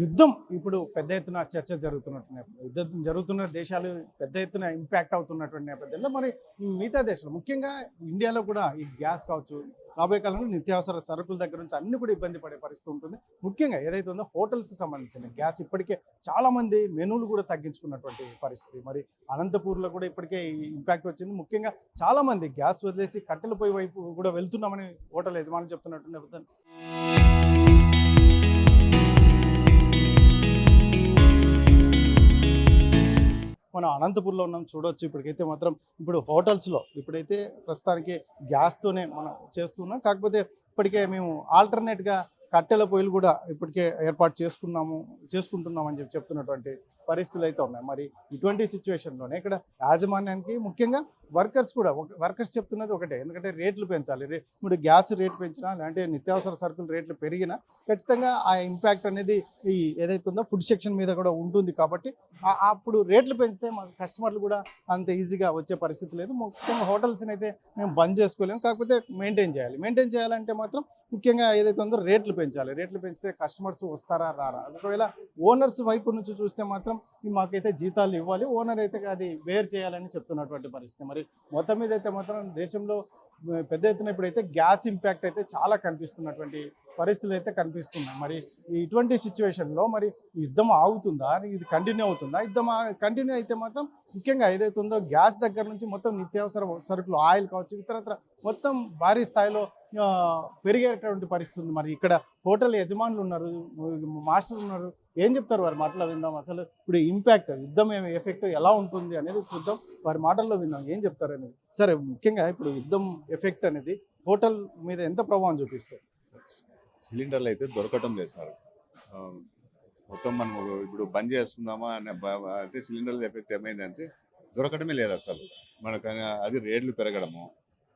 యుద్ధం ఇప్పుడు పెద్ద ఎత్తున చర్చ జరుగుతున్నట్టు నేపథ్యం యుద్ధం జరుగుతున్న దేశాలు పెద్ద ఎత్తున ఇంపాక్ట్ అవుతున్నటువంటి నేపథ్యంలో మరి మిగతా దేశాలు ముఖ్యంగా ఇండియాలో కూడా ఈ గ్యాస్ కావచ్చు రాబోయే కాలంలో నిత్యావసర సరుకుల దగ్గర నుంచి అన్ని కూడా ఇబ్బంది పడే పరిస్థితి ఉంటుంది. ముఖ్యంగా ఏదైతే ఉందో హోటల్స్కి సంబంధించిన గ్యాస్ ఇప్పటికే చాలామంది మెనూలు కూడా తగ్గించుకున్నటువంటి పరిస్థితి. మరి అనంతపూర్లో కూడా ఇప్పటికే ఈ ఇంపాక్ట్ వచ్చింది. ముఖ్యంగా చాలామంది గ్యాస్ వదిలేసి కట్టెల పొయ్యి వైపు కూడా వెళ్తున్నామని హోటల్ యజమానులు చెప్తున్నట్టు నేపథ్యం. మనం అనంతపూర్లో ఉన్నాం చూడొచ్చు. ఇప్పటికైతే మాత్రం ఇప్పుడు హోటల్స్లో ఇప్పుడైతే ప్రస్తుతానికి గ్యాస్తోనే మనం చేస్తున్నాం. కాకపోతే ఇప్పటికే మేము ఆల్టర్నేట్గా కట్టెల పొయ్యిలు కూడా ఇప్పటికే ఏర్పాటు చేసుకుంటున్నామని చెప్తున్నటువంటి పరిస్థితులు అయితే ఉన్నాయి. మరి ఇటువంటి సిచ్యువేషన్లోనే ఇక్కడ యాజమాన్యానికి ముఖ్యంగా వర్కర్స్ చెప్తున్నది ఒకటే, ఎందుకంటే రేట్లు పెంచాలి. ఇప్పుడు గ్యాస్ రేట్ పెంచినా అంటే నిత్యావసర సరుకుల రేట్లు పెరిగినా ఖచ్చితంగా ఆ ఇంపాక్ట్ అనేది ఈ ఏదైతే ఉందో ఫుడ్ సెక్షన్ మీద కూడా ఉంటుంది. కాబట్టి అప్పుడు రేట్లు పెంచితే మా కస్టమర్లు కూడా అంత ఈజీగా వచ్చే పరిస్థితి లేదు. ముఖ్యంగా హోటల్స్ని అయితే మేము బంద్ చేసుకోలేము. కాకపోతే మెయింటైన్ చేయాలంటే మాత్రం ముఖ్యంగా ఏదైతే ఉందో రేట్లు పెంచాలి. రేట్లు పెంచితే కస్టమర్స్ వస్తారా రారా. ఒకవేళ ఓనర్స్ వైపు నుంచి చూస్తే మాత్రం మాకైతే జీతాలు ఇవ్వాలి, ఓనర్ అయితే అది బేర్ చేయాలని చెప్తున్నటువంటి పరిస్థితి. మరి మొత్తం మీద అయితే మాత్రం దేశంలో పెద్ద ఎత్తున ఇప్పుడైతే గ్యాస్ ఇంపాక్ట్ అయితే చాలా కనిపిస్తున్నటువంటి పరిస్థితులు అయితే కనిపిస్తున్నాయి. మరి ఇటువంటి సిచ్యువేషన్లో మరి యుద్ధం ఆగుతుందా, ఇది కంటిన్యూ అవుతుందా? యుద్ధం కంటిన్యూ అయితే మాత్రం ముఖ్యంగా ఏదైతే ఉందో గ్యాస్ దగ్గర నుంచి మొత్తం నిత్యావసర సరుకులు ఆయిల్ కావచ్చు ఇతరత్ర మొత్తం భారీ స్థాయిలో పెరిగేటువంటి పరిస్థితి ఉంది. మరి ఇక్కడ హోటల్ యజమానులు ఉన్నారు, మాస్టర్లు ఉన్నారు, ఏం చెప్తారు వారి మాటల్లో విందాం. అసలు ఇప్పుడు ఇంపాక్ట్ యుద్ధం ఎఫెక్ట్ ఎలా ఉంటుంది అనేది చూద్దాం, వారి మాటల్లో విందాం ఏం చెప్తారు అనేది. సరే, ముఖ్యంగా ఇప్పుడు యుద్ధం ఎఫెక్ట్ అనేది హోటల్ మీద ఎంత ప్రభావం చూపిస్తుంది? సిలిండర్లు అయితే దొరకటం లేదు సార్. మొత్తం మనం ఇప్పుడు బంద్ చేస్తుందామా అంటే సిలిండర్ల ఎఫెక్ట్ ఏమైందంటే దొరకడమే లేదు అసలు మనకు. అది రేట్లు పెరగడము,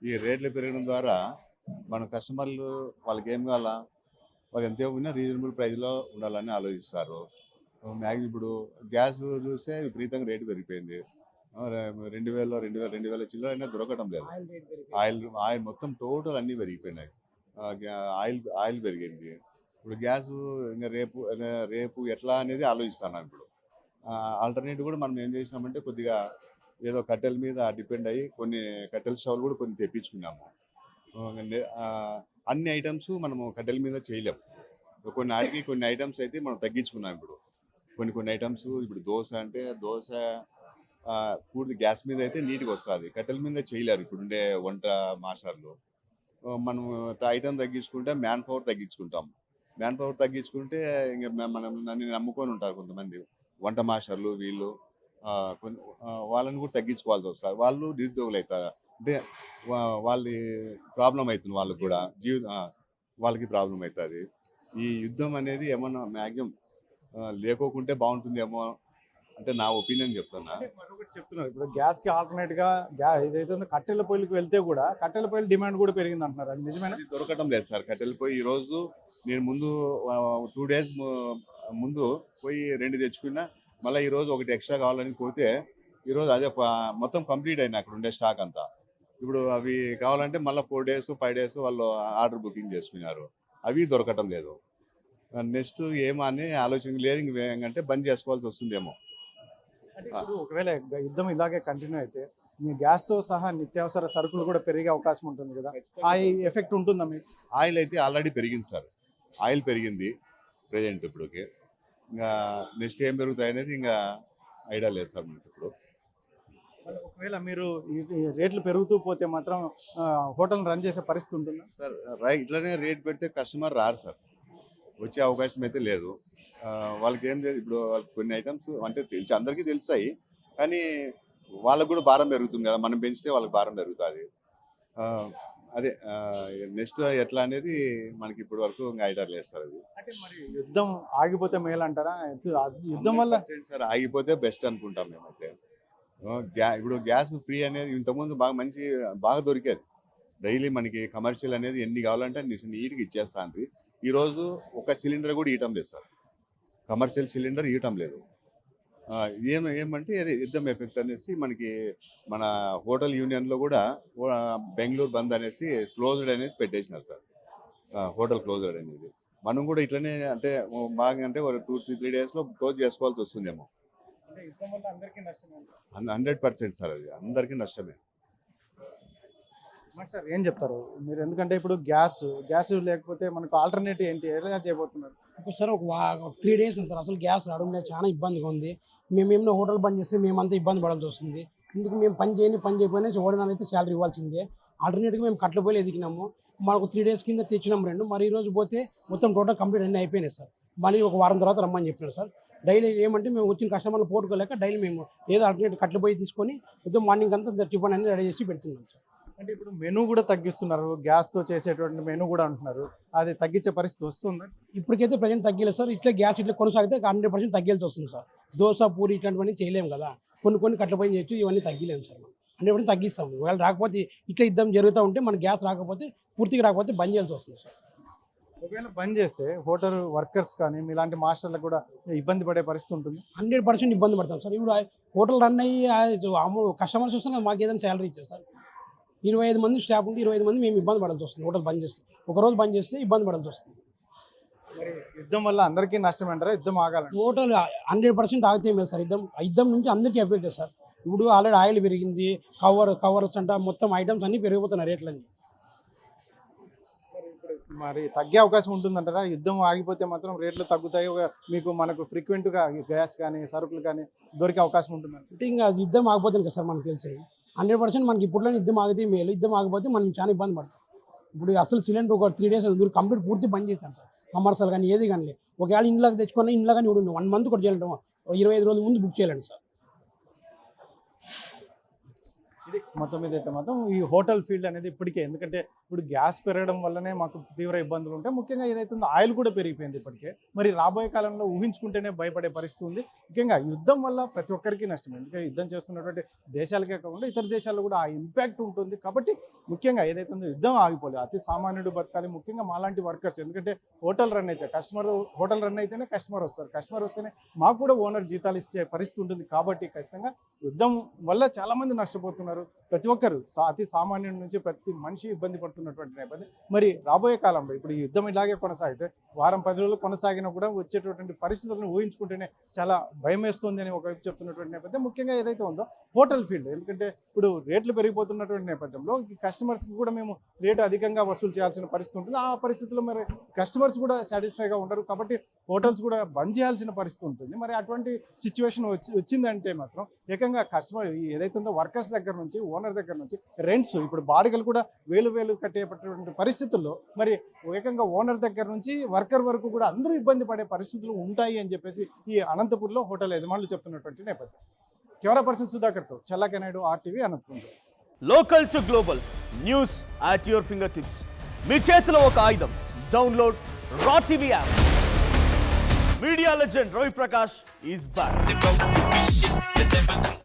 ఈ రేట్లు పెరగడం ద్వారా మన కస్టమర్లు వాళ్ళకి ఏం కావాలా, వాళ్ళు ఎంత ఉన్నా రీజనబుల్ ప్రైస్లో ఉండాలని ఆలోచిస్తారు. ఇప్పుడు గ్యాస్ చూస్తే విపరీతంగా రేటు పెరిగిపోయింది. 2000 చిల్లర అయినా దొరకటం లేదు. ఆయిల్ మొత్తం టోటల్ అన్నీ పెరిగిపోయినాయి. ఆయిల్ పెరిగింది. ఇప్పుడు గ్యాస్ ఇంకా రేపు ఎట్లా అనేది ఆలోచిస్తున్నాం. ఇప్పుడు ఆల్టర్నేటివ్ కూడా మనం ఏం చేసినామంటే కొద్దిగా ఏదో కట్టెల మీద డిపెండ్ అయ్యి కొన్ని కట్టెల స్టవ్లు కూడా కొన్ని తెప్పించుకున్నాము. అన్ని ఐటమ్స్ మనము కట్టెల మీద చేయలేము. కొన్ని ఐటమ్స్ అయితే మనం తగ్గించుకున్నాం. ఇప్పుడు కొన్ని ఐటమ్స్ ఇప్పుడు దోశ పూర్తి గ్యాస్ మీద అయితే నీట్గా వస్తుంది, కట్టెల మీద చేయలేరు ఇప్పుడుండే వంట మాస్టర్లు. మనం ఐటమ్ తగ్గించుకుంటే మ్యాన్ పవర్ తగ్గించుకుంటే ఇంకా నన్ను నమ్ముకొని ఉంటారు కొంతమంది వంట మాస్టర్లు. వీళ్ళు వాళ్ళని కూడా తగ్గించుకోవాల్సి వస్తారు. వాళ్ళు నిరుద్యోగులు అవుతారు. అంటే వాళ్ళ ప్రాబ్లం అవుతుంది, వాళ్ళకి కూడా వాళ్ళకి ప్రాబ్లం అవుతుంది. ఈ యుద్ధం అనేది ఏమన్నా మ్యాక్సిమం లేకోకుంటే బాగుంటుందేమో అంటే నా ఒపీనియన్ చెప్తున్నా. చెప్తున్నారు ఇప్పుడు గ్యాస్కి ఆల్టర్నేట్గా ఏదైతే ఉందో కట్టెల పొయ్యికి వెళ్తే కూడా కట్టెల పొయ్యిల డిమాండ్ కూడా పెరిగింది అంటున్నారు, అది నిజమేనా? దొరకటం లేదు సార్ కట్టెల పొయ్యి. ఈరోజు నేను ముందు 2 days ముందు పోయి 2 తెచ్చుకున్నా. మళ్ళీ ఈరోజు ఒకటి ఎక్స్ట్రా కావాలని పోతే ఈరోజు అదే మొత్తం కంప్లీట్ అయినా అక్కడ ఉండే స్టాక్ అంతా. ఇప్పుడు అవి కావాలంటే మళ్ళీ 4 days 5 days వాళ్ళు ఆర్డర్ బుకింగ్ చేసుకున్నారు, అవి దొరకటం లేదు. నెక్స్ట్ ఏమో అని ఆలోచన లేదు, ఇంకంటే బంద్ చేసుకోవాల్సి వస్తుందేమో. అంటే ఇప్పుడు ఒకవేళ యుద్ధం ఇలాగే కంటిన్యూ అయితే మీ గ్యాస్తో సహా నిత్యావసర సరుకులు కూడా పెరిగే అవకాశం ఉంటుంది కదా, ఆ ఎఫెక్ట్ ఉంటుందా మీకు? ఆయిల్ అయితే ఆల్రెడీ పెరిగింది సార్, ఆయిల్ పెరిగింది ప్రజెంట్. ఇప్పుడుకి ఇంకా నెక్స్ట్ ఏం పెరుగుతాయి అనేది ఇంకా ఐడియా లేదు సార్ మనకి ఇప్పుడు. ఒకవేళ మీరు రేట్లు పెరుగుతూ పోతే మాత్రం హోటల్ని రన్ చేసే పరిస్థితి ఉంటుందా సార్? ఇట్లానే రేట్ పెడితే కస్టమర్ రారు సార్, వచ్చే అవకాశం అయితే లేదు. వాళ్ళకి ఏం లేదు. ఇప్పుడు కొన్ని ఐటమ్స్ అంటే అందరికీ తెలుస్తాయి, కానీ వాళ్ళకు కూడా భారం పెరుగుతుంది కదా, మనం పెంచితే వాళ్ళకి భారం పెరుగుతుంది. అదే నెక్స్ట్ ఎట్లా అనేది మనకి ఇప్పటి వరకు ఇంకా ఐడియా లేదు సార్. అది అంటే మరి యుద్ధం ఆగిపోతే మేలు అంటారా? యుద్ధం వల్ల సార్ ఆగిపోతే బెస్ట్ అనుకుంటాం మేమైతే. ఇప్పుడు గ్యాస్ ఫ్రీ అనేది ఇంతకుముందు బాగా దొరికేది. డైలీ మనకి కమర్షియల్ అనేది ఎన్ని కావాలంటే నీట్గా ఇచ్చేస్తాను. ఈరోజు ఒక సిలిండర్ కూడా ఇవ్వటం లేదు సార్, కమర్షియల్ సిలిండర్ ఇవ్వటం లేదు. ఏమంటే అది యుద్ధం ఎఫెక్ట్ అనేసి మనకి మన హోటల్ యూనియన్లో కూడా బెంగళూరు బంద్ అనేసి క్లోజ్డ్ అనేసి పెట్టేసినారు సార్, హోటల్ క్లోజ్డ్ అనేది. మనం కూడా ఇట్లనే అంటే బాగా అంటే ఒక 2-3 డేస్లో క్లోజ్ చేసుకోవాల్సి వస్తుందేమో. అంటే యుద్ధం వల్ల అందరికీ నష్టమే. 100% సార్, అది అందరికీ నష్టమే. మాస్టర్ ఏం చెప్తారు మీరు? ఎందుకంటే ఇప్పుడు గ్యాస్ లేకపోతే మనకు ఆల్టర్నేటివ్ ఏంటి, ఎలా చేయబోతున్నారు? ఇప్పుడు సార్ ఒక 3 డేస్ సార్ అసలు గ్యాస్ రావడం లేదు, చాలా ఇబ్బందిగా ఉంది. మేమేమో హోటల్ బంద్ చేస్తే మేమంతా ఇబ్బంది పడాల్సి వస్తుంది. ఇందుకు మేము పని చేయకపోయినా ఓడడానికి అయితే శాలరీ ఇవ్వాల్సిందే. ఆల్టర్నేట్గా మేము కట్ల పోయి ఎదిగినాము. మనకు 3 డేస్ కింద తెచ్చినాం 2, మరి ఈ రోజు పోతే మొత్తం టోటల్ కంప్లీట్ అన్నీ అయిపోయినాయి సార్. మళ్ళీ ఒక వారం తర్వాత రమ్మని చెప్పినారు సార్. డైలీ ఏమంటే మేము వచ్చిన కస్టమర్లు పోటుకోలేక డైలీ మేము ఏదో ఆల్టర్నేట్ కట్ల పోయి తీసుకొని మొత్తం మార్నింగ్ అంతా టిఫిన్ అన్ని రెడీ చేసి పెడుతున్నాం సార్. అంటే ఇప్పుడు మెనూ కూడా తగ్గిస్తున్నారు, గ్యాస్తో చేసేటువంటి మెనూ కూడా అంటున్నారు, అది తగ్గించే పరిస్థితి వస్తుంది? ఇప్పటికైతే ప్రజెంట్ తగ్గలేదు సార్. ఇట్లా గ్యాస్ ఇట్లా కొనసాగితే 100% తగ్గాల్సి వస్తుంది సార్. దోశ పూరి ఇట్లాంటివన్నీ చేయలేము కదా, కొన్ని కట్ల పైన చేయొచ్చు, ఇవన్నీ తగ్గలేము సార్. మనం 100% తగ్గిస్తాం. ఒకవేళ రాకపోతే ఇట్లా యుద్ధం జరుగుతూ ఉంటే మన గ్యాస్ రాకపోతే పూర్తిగా రాకపోతే బంద్ చేయాల్సి వస్తుంది సార్. ఒకవేళ బంద్ చేస్తే హోటల్ వర్కర్స్ కానీ మీలాంటి మాస్టర్లకు కూడా ఇబ్బంది పడే పరిస్థితి ఉంటుంది. 100% ఇబ్బంది పడతాం సార్. ఇప్పుడు హోటల్ రన్ అయ్యి కస్టమర్స్ వస్తే మాకు ఏదైనా శాలరీ ఇచ్చారు సార్. 25 మంది స్టాఫ్ ఉంటే 25 మంది మేము ఇబ్బంది పడాల్సి వస్తుంది. హోటల్ బంద్ చేస్తే ఒకరోజు బంద్ చేస్తే ఇబ్బంది పడాల్సి వస్తుంది. మరి యుద్ధం వల్ల అందరికీ నష్టం అంటారా? యుద్ధం ఆగాలంటే హోటల్ 100% ఆగితే మేలు సార్. యుద్ధం నుంచి అందరికీ ఎఫెక్ట్ సార్. ఇప్పుడు ఆల్రెడీ ఆయిల్ పెరిగింది, కవర్స్ అంట మొత్తం ఐటమ్స్ అన్నీ పెరిగిపోతున్నాయి రేట్లన్నీ. మరి తగ్గే అవకాశం ఉంటుందంటారా? యుద్ధం ఆగిపోతే మాత్రం రేట్లు తగ్గుతాయి, మీకు మనకు ఫ్రీక్వెంట్గా గ్యాస్ కానీ సరుకులు కానీ దొరికే అవకాశం ఉంటుందంట. అంటే ఇంకా యుద్ధం ఆగిపోతుంది కదా సార్ మనకు తెలిసేది. 100% మనకి ఇప్పుడులో యుద్ధం ఆగితే మేలు. యుద్ధం ఆగిపోతే మనం చాలా ఇబ్బంది పడతాం. ఇప్పుడు అసలు సిలిండర్ ఒక 3 డేస్ కంప్లీట్ పూర్తి బంద్ చేస్తాం సార్. కమర్షియల్ కానీ ఏది కానీ ఒకవేళ ఇంట్లోకి తెచ్చుకున్నా ఇంట్లో కానీ ఇప్పుడు 1 మంత్ కూడా చేయాలంటే 25 రోజుల ముందు బుక్ చేయాలండి సార్. ఇది మొత్తం మీద అయితే మాత్రం ఈ హోటల్ ఫీల్డ్ అనేది ఇప్పటికే, ఎందుకంటే ఇప్పుడు గ్యాస్ పెరగడం వల్లనే మాకు తీవ్ర ఇబ్బందులు ఉంటాయి. ముఖ్యంగా ఏదైతుందో ఆయిల్ కూడా పెరిగిపోయింది ఇప్పటికే. మరి రాబోయే కాలంలో ఊహించుకుంటేనే భయపడే పరిస్థితి ఉంది. ముఖ్యంగా యుద్ధం వల్ల ప్రతి ఒక్కరికి నష్టం. ఎందుకంటే యుద్ధం చేస్తున్నటువంటి దేశాలకే కాకుండా ఇతర దేశాల్లో కూడా ఆ ఇంపాక్ట్ ఉంటుంది. కాబట్టి ముఖ్యంగా ఏదైతుందో యుద్ధం ఆగిపోలేదు, అతి సామాన్యుడు బతకాలి. ముఖ్యంగా మాలాంటి వర్కర్స్, ఎందుకంటే హోటల్ రన్ అయితే హోటల్ రన్ అయితేనే కస్టమర్ వస్తారు, కస్టమర్ వస్తేనే మాకు కూడా ఓనర్ జీతాలు ఇచ్చే పరిస్థితి ఉంటుంది. కాబట్టి ఖచ్చితంగా యుద్ధం వల్ల చాలామంది నష్టపోతున్నారు. ప్రతి ఒక్కరు అతి సామాన్యుడి నుంచి ప్రతి మనిషి ఇబ్బంది పడుతున్నటువంటి నేపథ్యం. మరి రాబోయే కాలంలో ఇప్పుడు ఈ యుద్ధం ఇలాగే కొనసాగితే వారం 10 రోజులు కొనసాగినా కూడా వచ్చేటటువంటి పరిస్థితులను ఊహించుకుంటేనే చాలా భయం వేస్తుంది అని ఒకవైపు చెప్తున్నటువంటి నేపథ్యం. ముఖ్యంగా ఏదైతే ఉందో హోటల్ ఫీల్డ్, ఎందుకంటే ఇప్పుడు రేట్లు పెరిగిపోతున్నటువంటి నేపథ్యంలో కస్టమర్స్కి కూడా మేము రేటు అధికంగా వసూలు చేయాల్సిన పరిస్థితి ఉంటుంది. ఆ పరిస్థితుల్లో మరి కస్టమర్స్ కూడా సాటిస్ఫైగా ఉండరు. కాబట్టి హోటల్స్ కూడా బంద్ చేయాల్సిన పరిస్థితి ఉంటుంది. మరి అటువంటి సిచ్యువేషన్ వచ్చిందంటే మాత్రం ఏకంగా కస్టమర్ ఏదైతే ఉందో వర్కర్స్ దగ్గర నుంచి ఓనర్ దగ్గర నుంచి రెంట్స్, ఇప్పుడు బాడిగలు కూడా వేలు కట్టేటటువంటి పరిస్థితుల్లో మరి ఏకంగా ఓనర్ దగ్గర నుంచి వర్కర్ వరకు కూడా అందరూ ఇబ్బంది పడే పరిస్థితులు ఉంటాయి అని చెప్పేసి ఈ అనంతపూర్లో హోటల్ యజమానులు చెప్తున్నటువంటి నేపథ్యం. కెమెరా పర్సన్ సుధాకర్తో Challaka Naidu, RTV, Anantapuram. Local to global news at your finger tips. మీ చేతిలో ఒక ఆయుధం. డౌన్లోడ్ రా TV app. Media legend Ravi Prakash is back.